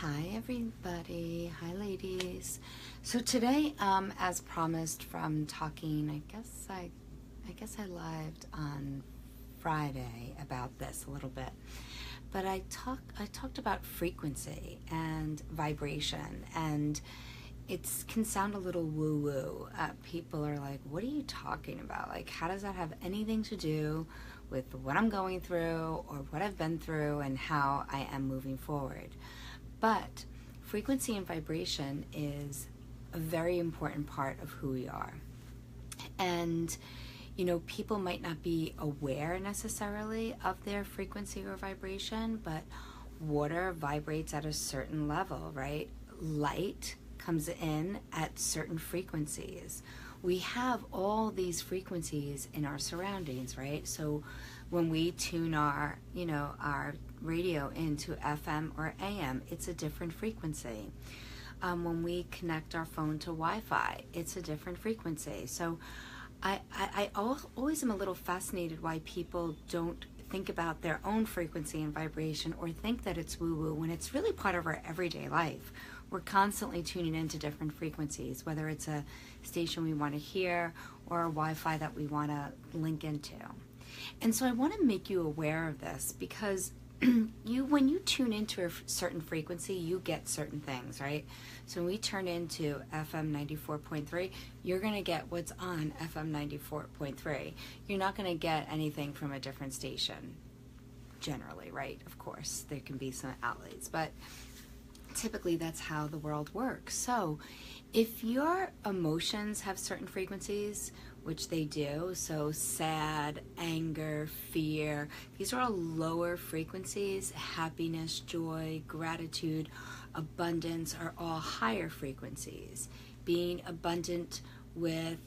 Hi everybody, hi ladies. So today, as promised from talking, I guess I lived on Friday about this a little bit, but I talked about frequency and vibration, and it can sound a little woo woo. People are like, "What are you talking about? Like, how does that have anything to do with what I'm going through or what I've been through and how I am moving forward?" But frequency and vibration is a very important part of who we are. And, people might not be aware necessarily of their frequency or vibration, but water vibrates at a certain level, right? Light comes in at certain frequencies. We have all these frequencies in our surroundings, right? So when we tune our radio into FM or AM, it's a different frequency. When we connect our phone to Wi-Fi, it's a different frequency. So I always am a little fascinated why people don't think about their own frequency and vibration or think that it's woo-woo when it's really part of our everyday life. We're constantly tuning into different frequencies, whether it's a station we want to hear or a Wi-Fi that we want to link into. And so I want to make you aware of this because when you tune into a certain frequency, you get certain things, right? So when we turn into FM 94.3, you're going to get what's on FM 94.3. You're not going to get anything from a different station, generally, right? Of course, there can be some outlays, but typically that's how the world works. So if your emotions have certain frequencies, which they do, so sad, anger, fear, these are all lower frequencies. Happiness, joy, gratitude, abundance are all higher frequencies. Being abundant with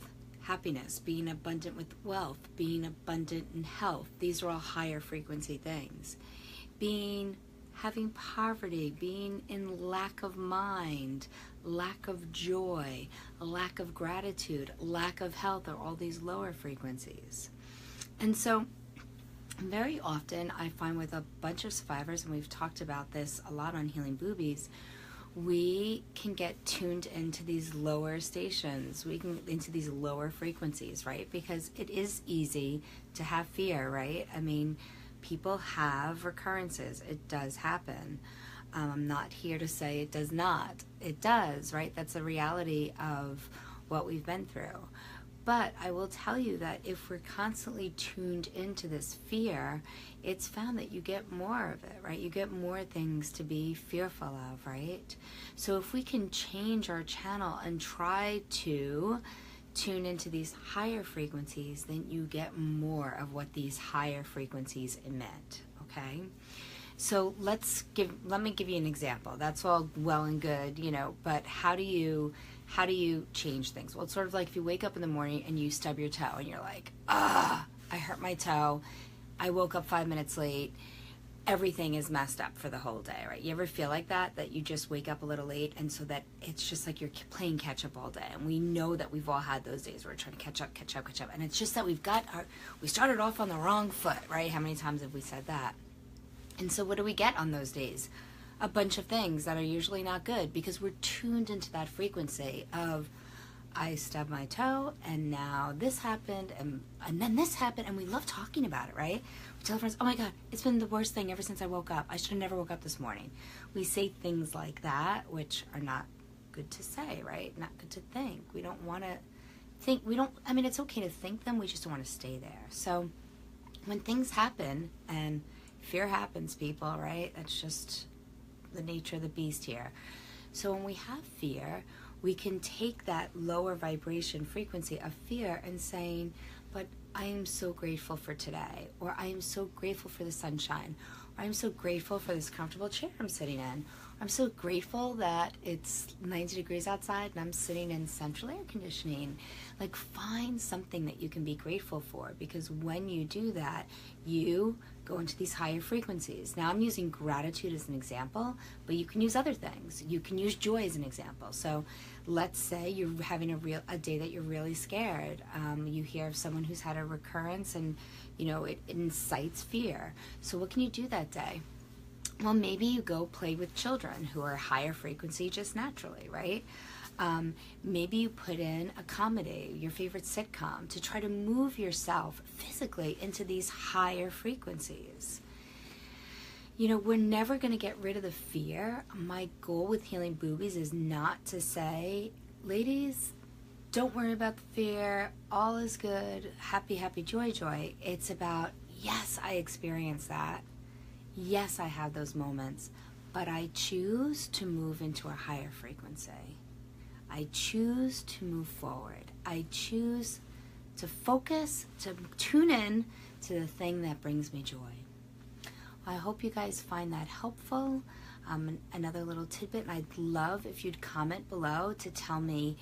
happiness, being abundant with wealth, being abundant in health, these are all higher frequency things. Having poverty, being in lack of mind, lack of joy, lack of gratitude, lack of health are all these lower frequencies. And so very often I find with a bunch of survivors, and we've talked about this a lot on Healing Boobies, we can get tuned into these lower stations, into these lower frequencies, right? Because it is easy to have fear, right? I mean, people have recurrences. It does happen. I'm not here to say it does not. It does, right? That's a reality of what we've been through. But I will tell you that if we're constantly tuned into this fear, it's found that you get more of it, right? You get more things to be fearful of, right? So if we can change our channel and try to tune into these higher frequencies, then you get more of what these higher frequencies emit, okay? So let me give you an example. That's all well and good, but how do you change things? Well, it's sort of like if you wake up in the morning and you stub your toe and you're like, I hurt my toe. I woke up 5 minutes late. Everything is messed up for the whole day, right? You ever feel like that you just wake up a little late, and so that it's just like you're playing catch up all day? And we know that we've all had those days where we're trying to catch up, and it's just that we started off on the wrong foot, right? How many times have we said that? And so what do we get on those days? A bunch of things that are usually not good because we're tuned into that frequency of, I stubbed my toe, and now this happened, and then this happened, and we love talking about it, right? We tell friends, oh my God, it's been the worst thing ever since I woke up. I should have never woke up this morning. We say things like that, which are not good to say, right? Not good to think. We don't want to think, it's okay to think them, we just don't want to stay there. So when things happen, and fear happens, people, right? That's just the nature of the beast here. So when we have fear, we can take that lower vibration frequency of fear and saying, but I am so grateful for today, or I am so grateful for the sunshine, or I'm so grateful for this comfortable chair I'm sitting in. I'm so grateful that it's 90 degrees outside and I'm sitting in central air conditioning. Like, find something that you can be grateful for, because when you do that, you go into these higher frequencies. Now I'm using gratitude as an example, but you can use other things. You can use joy as an example. So let's say you're having a day that you're really scared. You hear of someone who's had a recurrence, and it incites fear. So what can you do that day? Well, maybe you go play with children who are higher frequency just naturally, right? Maybe you put in a comedy, your favorite sitcom, to try to move yourself physically into these higher frequencies. You know, we're never going to get rid of the fear. My goal with Healing Boobies is not to say, ladies, don't worry about the fear, all is good, happy, happy, joy, joy. It's about, yes, I experience that. Yes, I have those moments, but I choose to move into a higher frequency. I choose to move forward. I choose to focus, to tune in to the thing that brings me joy. I hope you guys find that helpful. Another little tidbit, and I'd love if you'd comment below to tell me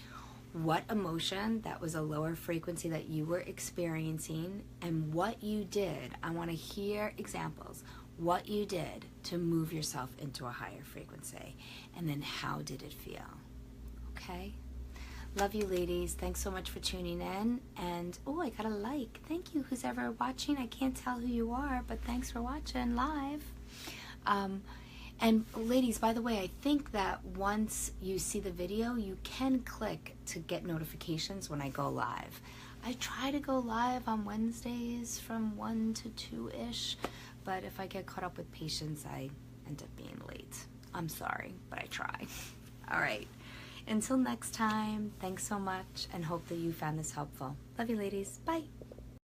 what emotion that was a lower frequency that you were experiencing and what you did. I want to hear examples. What you did to move yourself into a higher frequency, and then how did it feel? Okay? Love you, ladies. Thanks so much for tuning in. And, oh, I got a like. Thank you, who's ever watching. I can't tell who you are, but thanks for watching live. And ladies, by the way, I think that once you see the video, you can click to get notifications when I go live. I try to go live on Wednesdays from 1 to 2-ish, but if I get caught up with patients, I end up being late. I'm sorry, but I try. All right. Until next time, thanks so much, and hope that you found this helpful. Love you, ladies. Bye.